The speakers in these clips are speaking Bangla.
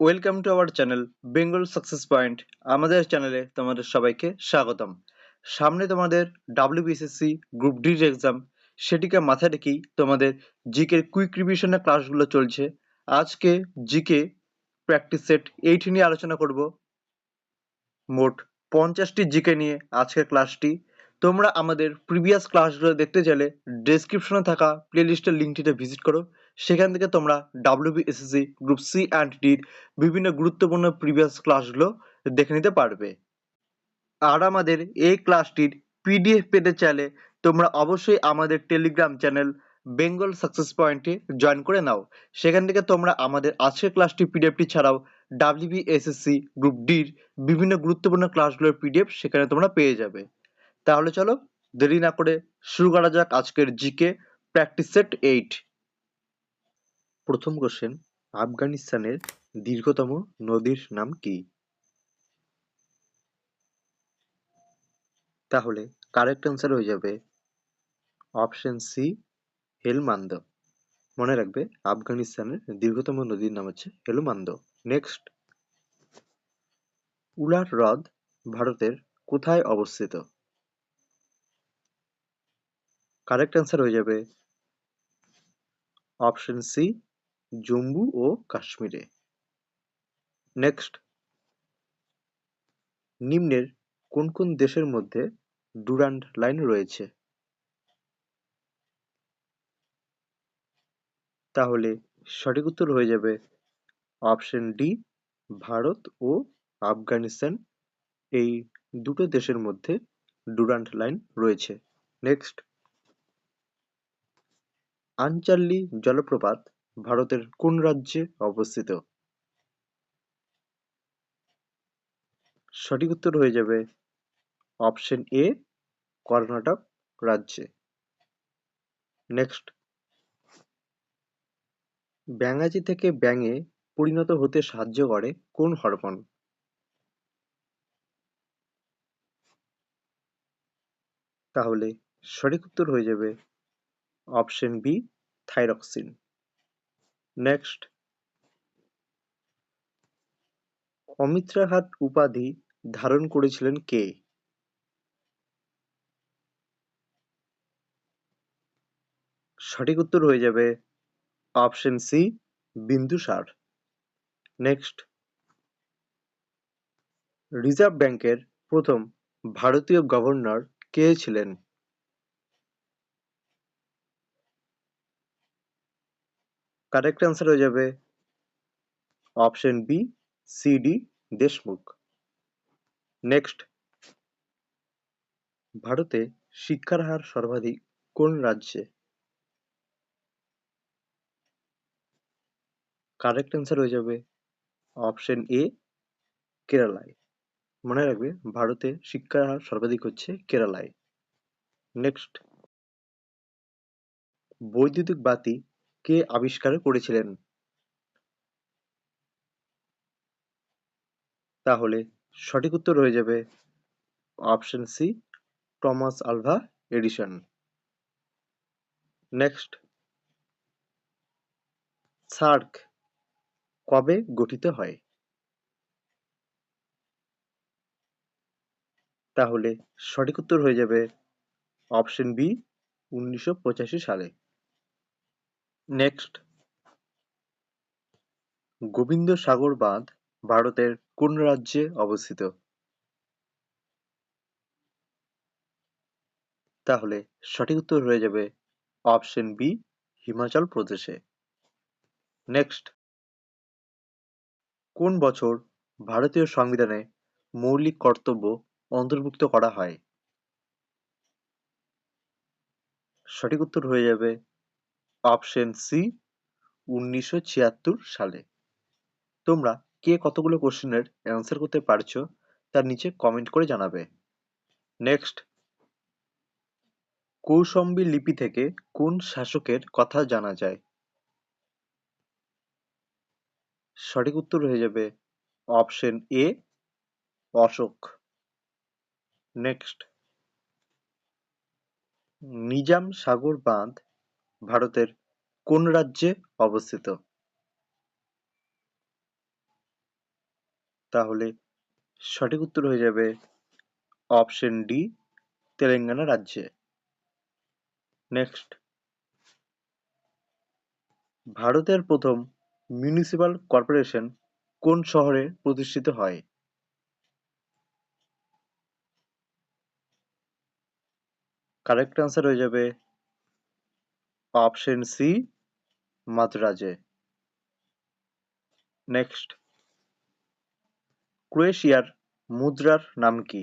Welcome to our channel Bengal success point. আমাদের চ্যানেলে তোমাদের সবাইকে স্বাগতম। সামনে তোমাদের ডাব্লিউবিএসএসসি গ্রুপ ডির এক্সাম, সেটিকে মাথায় রেখেই তোমাদের জিকে কুইক রিভিশনের ক্লাসগুলো চলছে। আজকে জিকে প্র্যাকটিস সেট 8 নিয়ে আলোচনা করব। মোট 50টি জিকে নিয়ে আজকের ক্লাসটি। তোমরা আমাদের প্রিভিয়াস ক্লাসগুলো দেখতে চাইলে ডেসক্রিপশনে থাকা প্লেলিস্টের লিঙ্কটিতে ভিজিট করো। সেখান থেকে তোমরা ডাব্লিউবিএসএসসি গ্রুপ সি অ্যান্ড ডির বিভিন্ন গুরুত্বপূর্ণ প্রিভিয়াস ক্লাসগুলো দেখে নিতে পারবে। আর আমাদের এই ক্লাসটির পিডিএফ পেতে চাইলে তোমরা অবশ্যই আমাদের টেলিগ্রাম চ্যানেল বেঙ্গল সাকসেস পয়েন্টে জয়েন করে নাও। সেখান থেকে তোমরা আমাদের আজকের ক্লাসটি পিডিএফটি ছাড়াও ডাব্লিউবিএসএসসি গ্রুপ ডির বিভিন্ন গুরুত্বপূর্ণ ক্লাসগুলোর পিডিএফ সেখানে তোমরা পেয়ে যাবে। তাহলে চলো দেরি না করে শুরু করা যাক আজকের জিকে প্র্যাকটিস সেট 8। প্রথম কোশ্চেন, আফগানিস্তানের দীর্ঘতম নদীর নাম কি? তাহলে কারেক্ট অ্যান্সার হয়ে যাবে অপশন সি, হেলমান্দ। মনে রাখবে আফগানিস্তানের দীর্ঘতম নদীর নাম হচ্ছে হেলমান্দ। নেক্সট, উলার হ্রদ ভারতের কোথায় অবস্থিত? কারেক্ট অ্যান্সার হয়ে যাবে অপশন সি, জম্মু ও কাশ্মীরে। নেক্সট, নিম্নের কোন কোন দেশের মধ্যে ডুরান্ড লাইন রয়েছে? তাহলে সঠিক উত্তর হয়ে যাবে অপশন ডি, ভারত ও আফগানিস্তান এই দুটো দেশের মধ্যে ডুরান্ড লাইন রয়েছে। নেক্সট, আনচাল্লি জলপ্রপাত ভারতের কোন রাজ্যে অবস্থিত? সঠিক উত্তর হয়ে যাবে অপশন এ, কর্ণাটক রাজ্যে। নেক্সট, ব্যাঙাচি থেকে ব্যাঙে পরিণত হতে সাহায্য করে কোন হরমোন? তাহলে সঠিক উত্তর হয়ে যাবে অপশন বি, থাইরক্সিন। নেক্সট, অমিত্রাঘাত উপাধি ধারণ করেছিলেন কে? সঠিক উত্তর হয়ে যাবে option C, Bindusara. Next, reserve ব্যাংকের প্রথম ভারতীয় গভর্নর কে ছিলেন? কারেক্ট অ্যান্সার হয়ে যাবে option B, C D Deshmukh. Next, ভারতে শিক্ষার হার সর্বাধিক কোন রাজ্যে? কারেক্ট অ্যান্সার হয়ে যাবে অপশন এ, কেরালায়। মনে রাখবে ভারতে শিক্ষার হার সর্বাধিক হচ্ছে কেরালায়। নেক্সট, বৈদ্যুতিক বাতি কে আবিষ্কার করেছিলেন? তাহলে সঠিক উত্তর হয়ে যাবে option C, Thomas Alva Edison. Next, SAARC কবে গঠিত হয়? তাহলে সঠিক উত্তর হয়ে যাবে অপশন বি, 1985 সালে। নেক্সট, গোবিন্দ সাগর বাঁধ ভারতের কোন রাজ্যে অবস্থিত? তাহলে সঠিক উত্তর হয়ে যাবে অপশন বি, হিমাচল প্রদেশে। নেক্সট, কোন বছর ভারতীয় সংবিধানে মৌলিক কর্তব্য অন্তর্ভুক্ত করা হয়? সঠিক উত্তর হয়ে যাবে অপশন সি, 1976 সালে। তোমরা কে কতগুলো কোশ্চেনের অ্যান্সার করতে পারছো তার নিচে কমেন্ট করে জানাবে। নেক্সট, কৌশম্বী লিপি থেকে কোন শাসকের কথা জানা যায়? সঠিক উত্তর হয়ে যাবে option A, Ashok. Next, Nizam Sagar বাঁধ ভারতের কোন রাজ্যে অবস্থিত? তাহলে সঠিক উত্তর হয়ে যাবে অপশন ডি, তেলেঙ্গানা রাজ্যে। নেক্সট, ভারতের প্রথম মিউনিসিপাল কর্পোরেশন কোন শহরে প্রতিষ্ঠিত হয়? কারেক্ট আনসার হয়ে যাবে অপশন সি, মাদ্রাজে। নেক্সট, ক্রোয়েশিয়ার মুদ্রার নাম কি?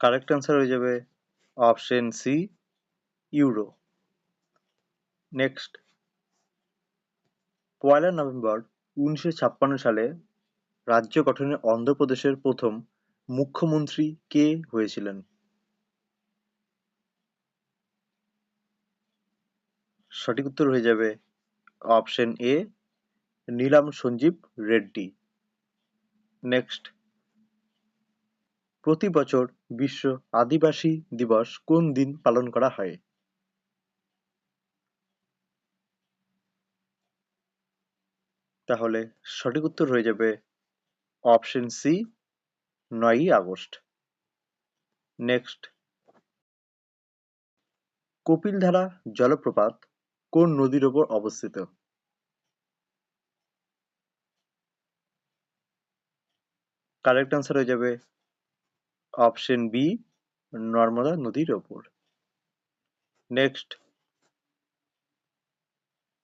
কারেক্ট আনসার হয়ে যাবে অপশন সি, ইউরো। নেক্সট, ১লা নভেম্বর ১৯৫৬ সালে রাজ্য গঠনে অন্ধ্রপ্রদেশের প্রথম মুখ্যমন্ত্রী কে হয়েছিলেন? সঠিক উত্তর হয়ে যাবে option A, Neelam Sanjiva Reddy. Next, প্রতি বছর বিশ্ব আদিবাসী দিবস কোন দিন পালন করা হয়? তাহলে সঠিক উত্তর হয়ে যাবে অপশন সি, ৯ই আগস্ট। নেক্সট, কপিলধারা জলপ্রপাত কোন নদীর ওপর অবস্থিত? কারেক্ট আনসার হয়ে যাবে অপশন বি, নর্মদা নদীর ওপর। নেক্সট,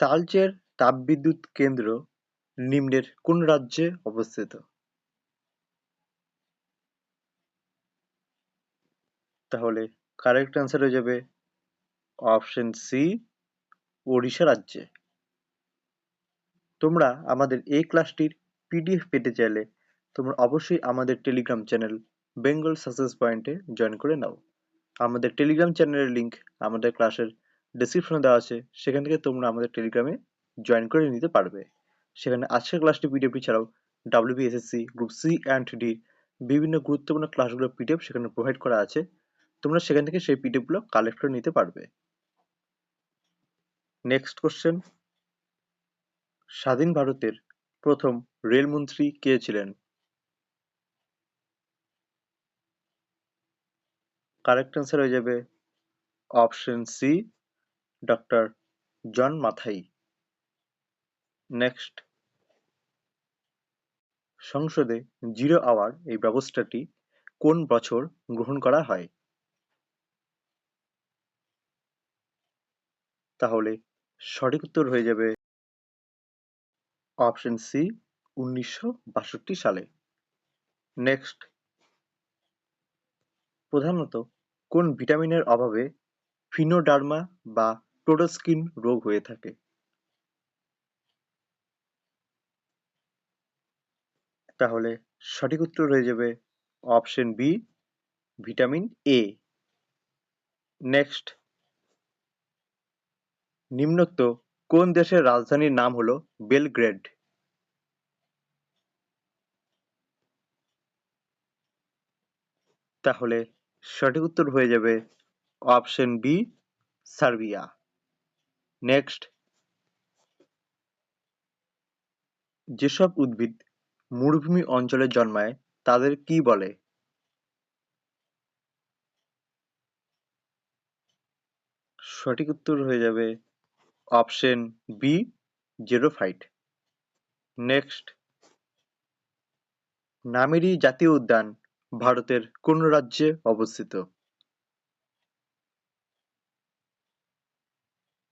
তালচের তাপবিদ্যুৎ কেন্দ্র নিম্নের কোন রাজ্যে অবস্থিত? তাহলে কারেক্ট আনসার হয়ে যাবে অপশন সি, ওড়িশা রাজ্যে। তোমরা আমাদের এই ক্লাসটির পিডিএফ পেতে চাইলে তোমরা অবশ্যই আমাদের টেলিগ্রাম চ্যানেল বেঙ্গল সাকসেস পয়েন্টে জয়েন করে নাও। আমাদের টেলিগ্রাম চ্যানেলের লিংক আমাদের ক্লাসের ডেসক্রিপশনে দেওয়া আছে, সেখান থেকে তোমরা আমাদের টেলিগ্রামে জয়েন করে নিতে পারবে। সেখানে আজকের ক্লাসটি পিডিএফটি ছাড়াও WBSSC group C and D বিভিন্ন গুরুত্বপূর্ণ ক্লাসগুলোর পিডিএফ সেখানে প্রোভাইড করা আছে। তোমরা সেখান থেকে সেই পিডিএফগুলো কালেক্ট করে নিতে পারবে। নেক্সট কোশ্চেন, স্বাধীন ভারতের প্রথম রেলমন্ত্রী কে ছিলেন? কারেক্ট আনসার হয়ে যাবে অপশন সি, ডক্টর জন মাথাই। নেক্সট, সংসদে জিরো আওয়ার এই ব্যবস্থাটি কোন বছর গ্রহণ করা হয়? তাহলে সঠিক উত্তর হয়ে যাবে অপশন সি, ১৯৬২ সালে। নেক্সট, প্রধানত কোন ভিটামিনের অভাবে ফিনোডার্মা বা টোডস্কিন রোগ হয়ে থাকে? তাহলে সঠিক উত্তর হয়ে যাবে option B, vitamin A. Next, নিম্নোক্ত কোন দেশের রাজধানীর নাম হলো বেলগ্রেড? তাহলে সঠিক উত্তর হয়ে যাবে অপশন বি, সার্বিয়া। নেক্সট, যেসব উদ্ভিদ মরুভূমি অঞ্চলে জন্মায় তাদের কি বলে? সঠিক উত্তর হয়ে যাবে option B, xerophyte. Next, Nameri জাতীয় উদ্যান ভারতের কোন রাজ্যে অবস্থিত?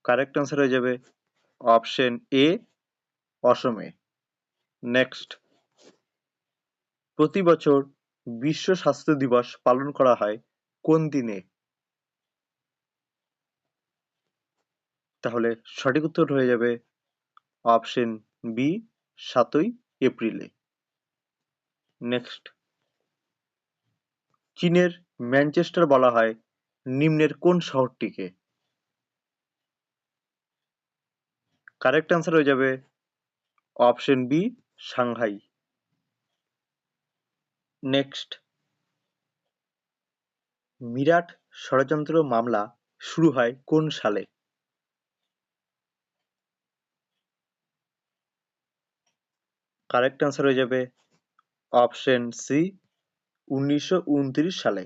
কারেক্ট আনসার হয়ে যাবে অপশন এ, অসমে। নেক্সট, প্রতি বছর বিশ্ব স্বাস্থ্য দিবস পালন করা হয় কোন দিনে? তাহলে সঠিক উত্তর হয়ে যাবে অপশন বি, ৭ই এপ্রিলে। নেক্সট, চীনের ম্যানচেস্টার বলা হয় নিম্নের কোন শহরটিকে? কারেক্ট আনসার হয়ে যাবে option B, Shanghai. Next, Meerut ষড়যন্ত্র মামলা শুরু হয় কোন সালে? কারেক্ট অ্যান্সার হয়ে যাবে অপশন সি 1929 সালে।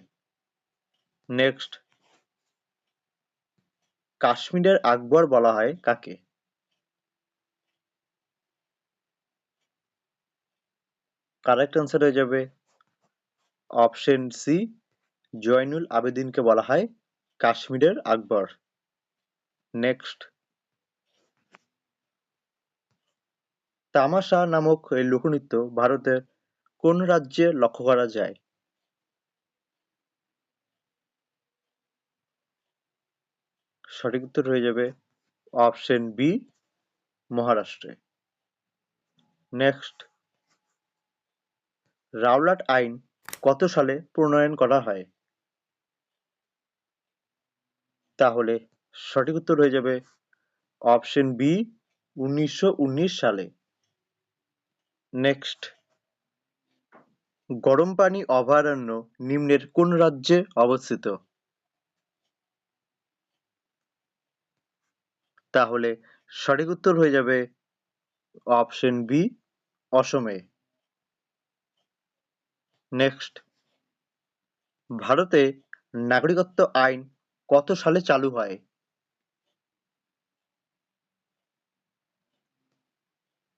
নেক্সট, কাশ্মীরের আকবর বলা হয় কাকে? কারেক্ট অ্যান্সার হয়ে যাবে অপশন সি জয়নুল আবেদিনকে বলা হয় কাশ্মীরের আকবর। নেক্সট, তামাশা নামক এই লোকনৃত্য ভারতের কোন রাজ্যে লক্ষ্য করা যায়? সঠিক উত্তর হয়ে যাবে অপশন বি মহারাষ্ট্রে। নেক্সট, রাওলাট আইন কত সালে প্রণয়ন করা হয়? তাহলে সঠিক উত্তর হয়ে যাবে অপশন বি 1919 সালে। নেক্সট, গরম পানি অভয়ারণ্য নিম্নের কোন রাজ্যে অবস্থিত? তাহলে সঠিক উত্তর হয়ে যাবে অপশন বি অসমে। নেক্সট, ভারতে নাগরিকত্ব আইন কত সালে চালু হয়?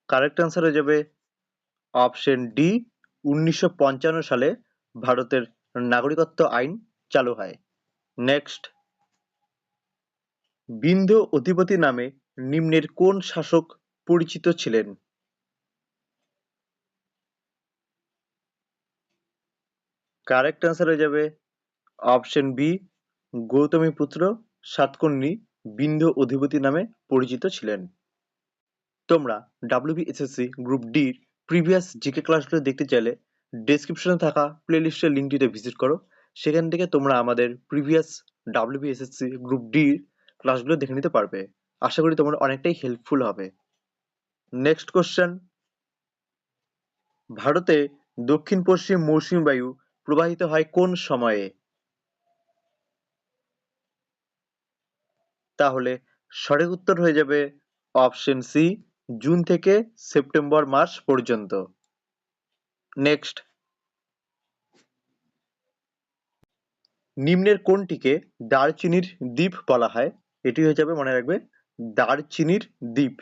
কারেক্ট অ্যান্সার হয়ে যাবে অপশন ডি 1955 সালে ভারতের নাগরিকত্ব আইন চালু হয়। নেক্সট, বিন্ধ্য অধিপতি নামে নিম্নের কোন শাসক পরিচিত ছিলেন? কারেক্ট অ্যান্সার হয়ে যাবে অপশন বি গৌতমীপুত্র সাতকর্ণী বিন্ধ্য অধিপতি নামে পরিচিত ছিলেন। তোমরা WBSSC গ্রুপ ডির প্রিভিয়াস জিকে ক্লাসগুলো দেখতে চাইলে ডেসক্রিপশনে থাকা প্লেলিস্টের লিঙ্কটিতে ভিজিট করো। সেখান থেকে তোমরা আমাদের প্রিভিয়াস WBSSC গ্রুপ ডির ক্লাসগুলো দেখে নিতে পারবে। আশা করি তোমার অনেকটাই হেল্পফুল হবে। নেক্সট কোশ্চেন, ভারতে দক্ষিণ পশ্চিম মৌসুমী বায়ু প্রবাহিত হয় কোন সময়ে? তাহলে সঠিক উত্তর হয়ে যাবে অপশন সি জুন থেকে সেপ্টেম্বর মাস পর্যন্ত। নেক্সট, নিম্নের কোনটিকে দারচিনির দ্বীপ বলা হয়? এটি হয়ে যাবে, মনে রাখবে, দারচিনির দ্বীপ।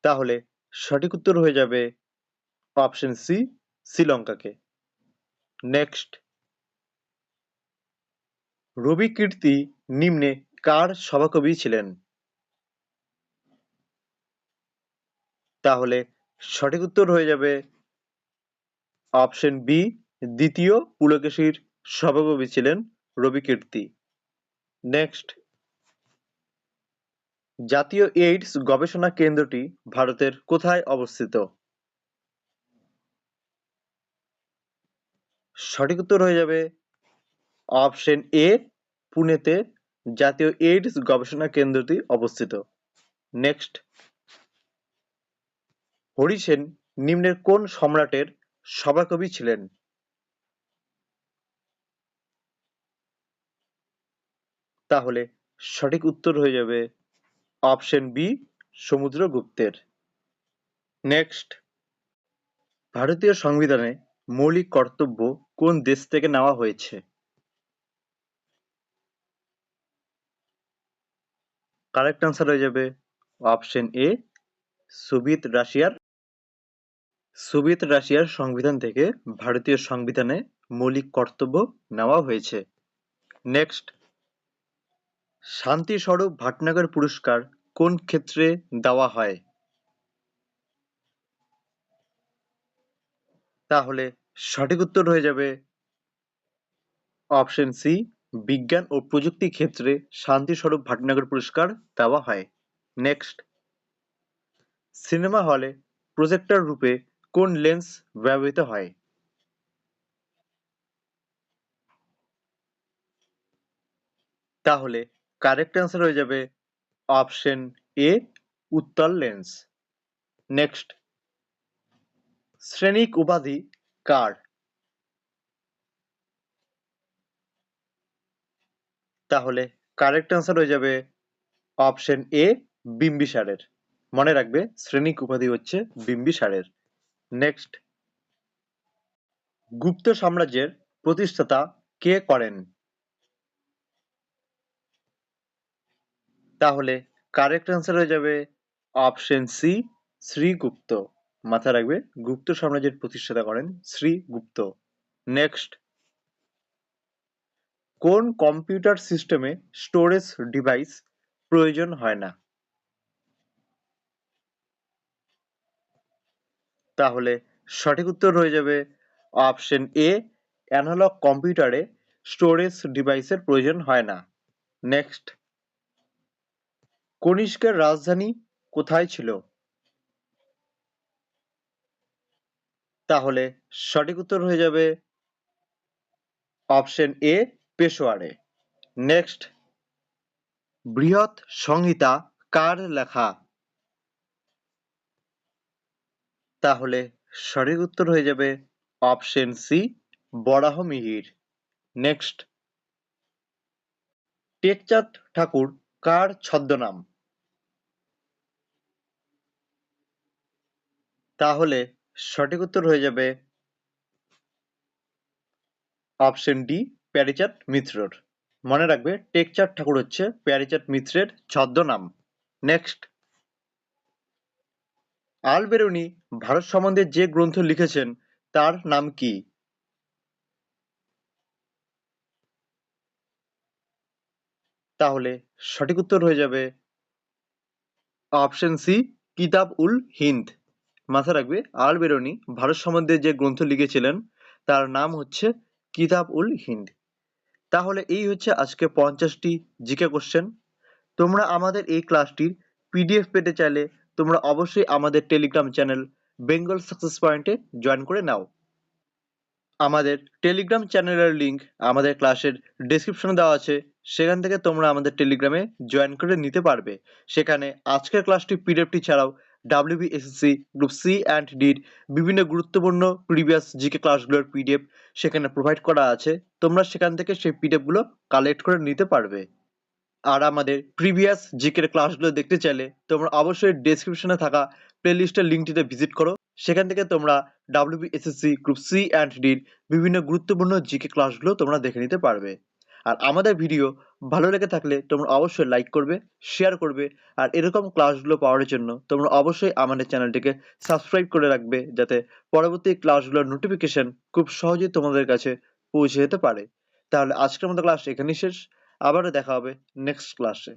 তাহলে সঠিক উত্তর হয়ে যাবে অপশন সি শ্রীলঙ্কাকে। নেক্সট, রবি কীর্তি নিম্নে কার সভাকবি ছিলেন? তাহলে সঠিক উত্তর হয়ে যাবে অপশন বি দ্বিতীয় পুলকেশীর সভাকবি ছিলেন রবি কীর্তি। নেক্সট, জাতীয় এইডস গবেষণা কেন্দ্রটি ভারতের কোথায় অবস্থিত? সঠিক উত্তর হয়ে যাবে অপশন এ পুনেতে জাতীয় এইডস গবেষণা কেন্দ্রটি অবস্থিত। নেক্সট, হরি সেন নিম্নের কোন সম্রাটের সভাকবি ছিলেন? তাহলে সঠিক উত্তর হয়ে যাবে অপশন বি সমুদ্রগুপ্তের। নেক্সট, ভারতীয় সংবিধানে মৌলিক কর্তব্য কোন দেশ থেকে নেওয়া হয়েছে? কারেক্ট আনসার হয়ে যাবে অপশন এ সোভিয়েত রাশিয়ার সংবিধান থেকে ভারতীয় সংবিধানে মৌলিক কর্তব্য নেওয়া হয়েছে। নেক্সট, শান্তি স্বরূপ ভাটনাগর পুরস্কার কোন ক্ষেত্রে দেওয়া হয়? তাহলে সঠিক উত্তর হয়ে যাবে অপশন সি বিজ্ঞান ও প্রযুক্তি ক্ষেত্রে শান্তি স্বরূপ ভাটনাগর পুরস্কার দেওয়া হয়। নেক্সট, সিনেমা হলে প্রজেক্টর রূপে কোন লেন্স ব্যবহৃত হয়? তাহলে কারেক্ট অ্যান্সার হয়ে যাবে অপশন এ উত্তল লেন্স। নেক্সট, শ্রেণিক উপাধি কার? তাহলে কারেক্ট অ্যান্সার হয়ে যাবে অপশন এ বিম্বিসারের। মনে রাখবে শ্রেণিক উপাধি হচ্ছে বিম্বিসারের। নেক্সট, গুপ্ত সাম্রাজ্যের প্রতিষ্ঠাতা কে করেন? তাহলে কারেক্ট অ্যান্সার হয়ে যাবে অপশন সি, শ্রীগুপ্ত। মাথায় রাখবে গুপ্ত সাম্রাজ্যের প্রতিষ্ঠাতা করেন শ্রীগুপ্ত। নেক্সট, কোন কম্পিউটার সিস্টেমে স্টোরেজ ডিভাইস প্রয়োজন হয় না? তাহলে সঠিক উত্তর হয়ে যাবে অপশন এ, অ্যানালগ কম্পিউটারে স্টোরেজ ডিভাইসের প্রয়োজন হয় না। নেক্সট, কনিষ্কের রাজধানী কোথায় ছিল? তাহলে সঠিক উত্তর হয়ে যাবে অপশন এ, পেশোয়ারে। নেক্সট, বৃহৎ সংহিতা কার লেখা? তাহলে সঠিক উত্তর হয়ে যাবে option C, Varahamihira. Next, Tekchand Thakur কার ছদ্মনাম? তাহলে সঠিক উত্তর হয়ে যাবে অপশন ডি, প্যারীচাঁদ মিত্রর। মনে রাখবে টেকচাঁদ ঠাকুর হচ্ছে প্যারীচাঁদ মিত্রের ছদ্মনাম। নেক্সট, আল-বেরুনি ভারত সম্বন্ধে যে গ্রন্থ লিখেছেন তার নাম কি? তাহলে সঠিক উত্তর হয়ে যাবে অপশন সি, কিতাব উল হিন্দ। মাথায় রাখবে আল-বেরুনি ভারত সম্বন্ধে যে গ্রন্থ লিখেছিলেন তার নাম হচ্ছে কিতাব উল হিন্দ। তাহলে এই হচ্ছে আজকে 50টি জিকে কোশ্চেন। তোমরা আমাদের এই ক্লাসটির পিডিএফ পেতে চাইলে তোমরা অবশ্যই আমাদের টেলিগ্রাম চ্যানেল বেঙ্গল সাকসেস পয়েন্টে জয়েন করে নাও। আমাদের টেলিগ্রাম চ্যানেলের লিংক আমাদের ক্লাসের ডেসক্রিপশনে দেওয়া আছে, সেখান থেকে তোমরা আমাদের টেলিগ্রামে জয়েন করে নিতে পারবে। সেখানে আজকের ক্লাসটি পিডিএফটি ছাড়াও ডাব্লিউবিএসএসসি গ্রুপ সি অ্যান্ড ডির বিভিন্ন গুরুত্বপূর্ণ প্রিভিয়াস জিকে ক্লাসগুলোর পিডিএফ সেখানে প্রোভাইড করা আছে। তোমরা সেখান থেকে সেই পিডিএফগুলো কালেক্ট করে নিতে পারবে। আর আমাদের প্রিভিয়াস জিকের ক্লাসগুলো দেখতে চাইলে তোমরা অবশ্যই ডেসক্রিপশনে থাকা প্লেলিস্টের লিঙ্কটিতে ভিজিট করো। সেখান থেকে তোমরা ডাব্লিউবিএসএসসি গ্রুপ সি অ্যান্ড ডির বিভিন্ন গুরুত্বপূর্ণ জিকে ক্লাসগুলো তোমরা দেখে নিতে পারবে। আর আমাদের ভিডিও ভালো লেগে থাকলে তোমরা অবশ্যই লাইক করবে, শেয়ার করবে। আর এরকম ক্লাসগুলো পাওয়ার জন্য তোমরা অবশ্যই আমাদের চ্যানেলটিকে সাবস্ক্রাইব করে রাখবে, যাতে পরবর্তী ক্লাসগুলোর নোটিফিকেশন খুব সহজেই তোমাদের কাছে পৌঁছে যেতে পারে। তাহলে আজকের মতো ক্লাস এখানেই শেষ। আবারও দেখা হবে নেক্সট ক্লাসে।